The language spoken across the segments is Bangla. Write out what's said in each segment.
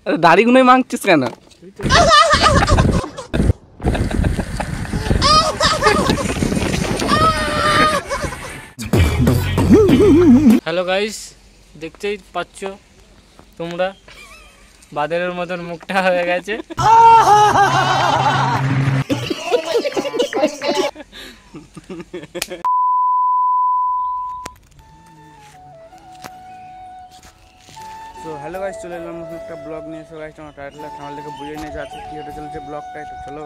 দাড়িগুলোই মাংছিস কেন? হ্যালো গাইস, দেখতেই পাচ্ছ তোমরা বাদরের মতন মুখটা হয়ে গেছে। তো হ্যালো গাইস, চলে এলাম একটা ব্লগ নিয়ে। সো গাইস, আমার টাইটেল আমার দেখে বুঝে নিয়ে যাচ্ছে কী হতে চলেছে ব্লগটা। তো চলো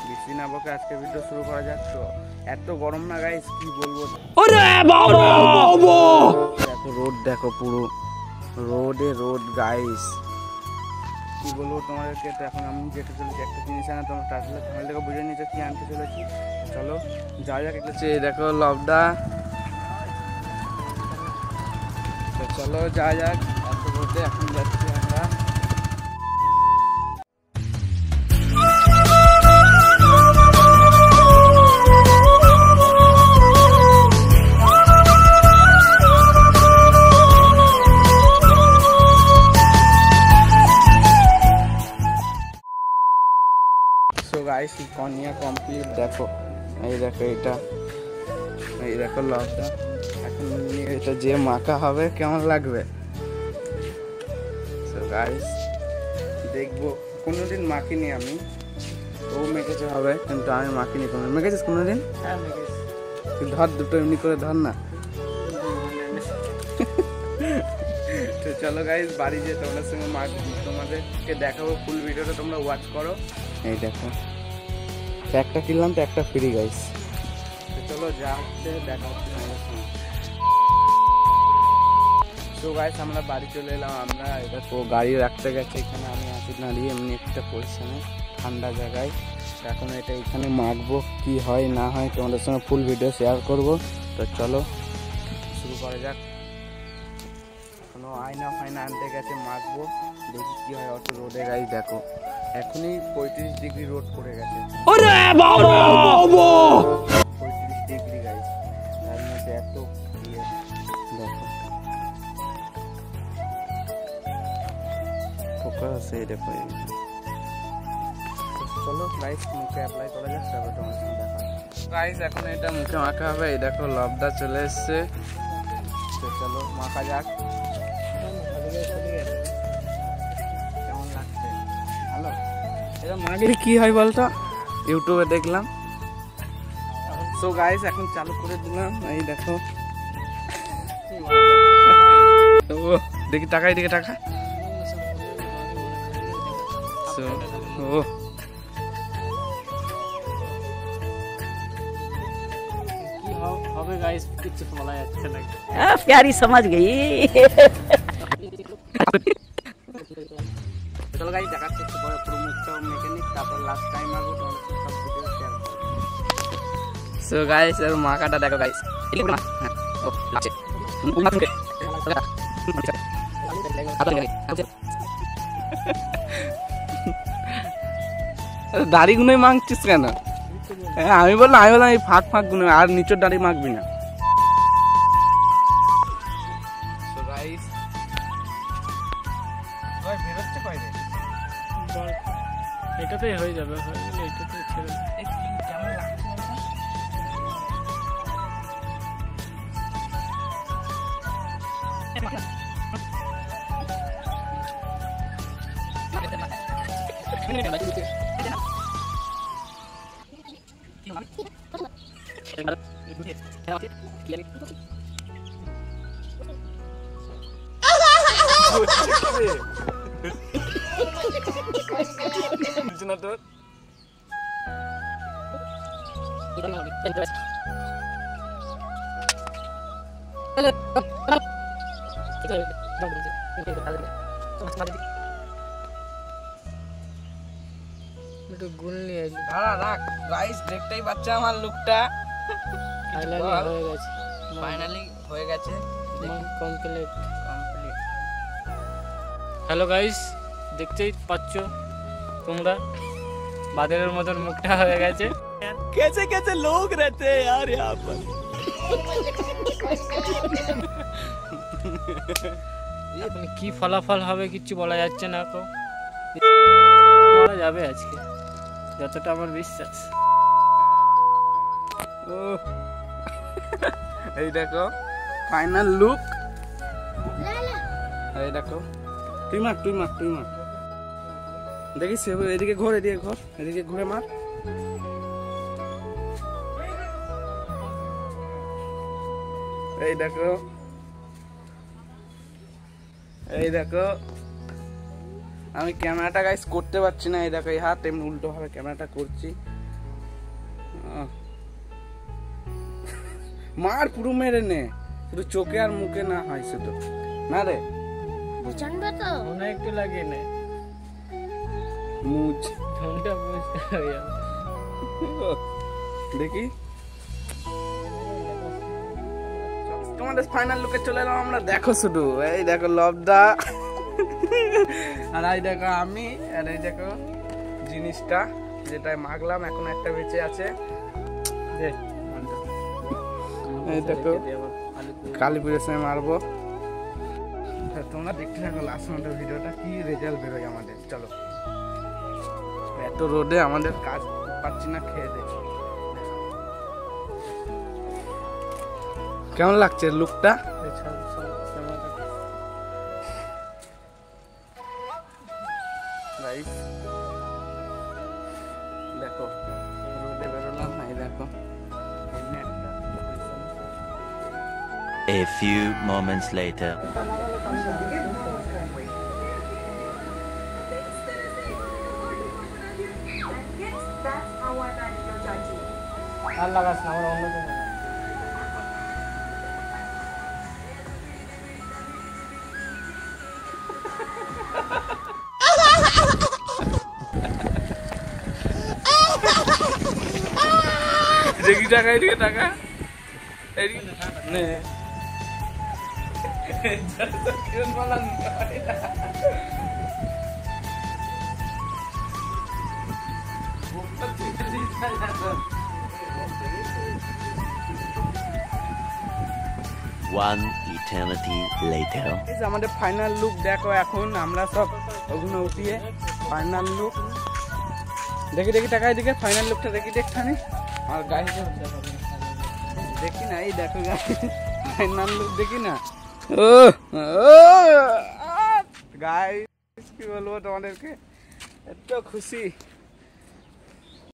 বেশি না বকে আজকে ভিডিও শুরু করা যাক। তো এত গরম না গাইস, কি বলবো। দেখো রোড, দেখো পুরো রোডে রোড গাইস, কি বলবো তোমাদেরকে। তো এখন আমি যেতে চলেছি একটা জিনিস আনা, তোমার টাইটেল আমার দেখে বুঝে নিয়েছো কি আনতে চলেছি। চলো যা যাক। একটা দেখো লবডা। তো চলো যা যাক, এত রোডে এখন যাচ্ছি আমরা। সো গাইস, কনিয়া কমপ্লিট। দেখো এই দেখো, এটা এই দেখো লবটা। এখন এটা যে মাখা হবে কেমন লাগবে। সো গাইস দেখবো, কোনোদিন মাখিনি আমি, ও মেখেছে হবে কিন্তু আমি মাখিনি। কোনো মেখেছিস কোনোদিন? হ্যাঁ মেখেছি। তুই ধর দুটো এমনি করে ধর না। তো চলো গাইস, বাড়ি যেয়ে তোমাদের সঙ্গে তোমাদেরকে দেখাবো। ফুল ভিডিওটা তোমরা ওয়াচ করো। এই দেখো, একটা কিনলাম তো একটা ফ্রি গাইস। তো চলো যা হচ্ছে দেখা হচ্ছে তোমাদের সঙ্গে। তো গাইস, আমরা বাড়ি চলে এলাম। আমরা এটা তো গাড়ি রাখতে গেছে এখানে, আমি আছি দাঁড়িয়ে এমনি একটা পজিশনে ঠান্ডা জায়গায়। এখন এটা এখানে মাখবো, কি হয় না হয় তোমাদের সঙ্গে ফুল ভিডিও শেয়ার করব। তো চলো শুরু করা যাক। এখনো আয়না ফায়না আনতে গেছে, মাখবো, দেখি কি হয়। অত রোদে গাইস দেখো, এখনই 35 ডিগ্রি রোদ পড়ে গেছে। 35 ডিগ্রি গাইস, তার মধ্যে এত দেখো ফোকাস। এই দেখো, চলো গাইস মুখে অ্যাপ্লাই করা যাক, তারপর তোমার সঙ্গে দেখা হবে। গাইস এখন এটা মুখে মাখা হবে। এই দেখো লবদা চলে এসছে। তো চলো মাখা যাক। কেমন লাগছে? ভালো। এটা মাখলে কি হয় বলতো, ইউটিউবে দেখলাম। সো গাইস এখন চালু করে দিলাম। এই দেখো, দেখি টাকা, এদিকে টাকা। ও হবে গাইস, কিছু বলা যাচ্ছে না। प्यारी समझ गई। চলো গাইস দেখাচ্ছি একটু পরে পুরো মুখটা মেকানিক, তারপর লাস্ট টাইম আসবো তোমাদের সব ভিডিও শেয়ার করব। সো গাইস আর মাখাটা দেখো গাইস, ও আছে দাড়িগুলোই মাংছিস কেন? আমি বললাম এই ফাঁক ফাঁক গুলো, আর নিচের দাড়ি মাখবি না। এটাতেই হয়ে যাবে, হয়ে গেলে এটাতে ছেড়ে না তোর একটু গুল নিয়ে রাখ গাইস, দেখতেই পাচ্ছ আমার লুকটা হয়ে গেছে, ফাইনালি হয়ে গেছে কমপ্লিট। হ্যালো গাইস, দেখতেই পাচ্ছ তোমরা বাদরের মতন মুখটা হয়ে গেছে। कैसे कैसे लोग रहते हैं यार यहाँ पर। কি ফলাফল হবে কিচ্ছু বলা যাচ্ছে না। মারা যাবে আজকে, যতটা আমার বিশ্বাস। ও এই দেখো ফাইনাল লুক, এই দেখো তুই মার দেখিস এদিকে ঘোর, এদিকে ঘুরে মার। এই দেখো আমি ক্যামেরাটা গাইস করতে পারছি না, এই দেখো এই হাত এমনি উল্টো ভাবে ক্যামেরাটা করছি। মার পুরো মেরে নে, শুধু চোখে আর মুখে না হয় শুধু, না রে জানবে তো মনে একটু লাগিয়ে নে, মুজ ফোনটা বুঝতে হবে। দেখি তোমাদের ফাইনাল লুকে চলে এলাম আমরা। দেখো শুধু এই দেখো লবদা, আর এই দেখো আমি, আর এই দেখো জিনিসটা যেটা মাগলাম, এখন একটা বেঁচে আছে। এই দেখো কালী পুজোর সময় মারবো। তোমরা দেখতে থাকো লাস্ট পর্যন্ত ভিডিওটা, কি রেজাল্ট বেরোয় আমাদের। চলো, এত রোদে আমাদের কাজ পাচ্ছি না, খেয়ে দে। কেমন লাগছে লুকটা? দেখো রোদে বেরোলাম, এই দেখো A few moments later. আর লাগাস না, আমার অন্য কোনো দেখি টাকা, এদিকে টাকা, এদিকে নে। One eternity later. আমাদের ফাইনাল লুক দেখো, এখন আমরা সব ওগুলো উঠিয়ে ফাইনাল লুক দেখি টাকা, এদিকে ফাইনাল লুকটা দেখখানে আর গাড়ি দেখি না, এই দেখো ফাইনাল লুক দেখি না। ও গাইস কি বলবো তোমাদেরকে, এত খুশি।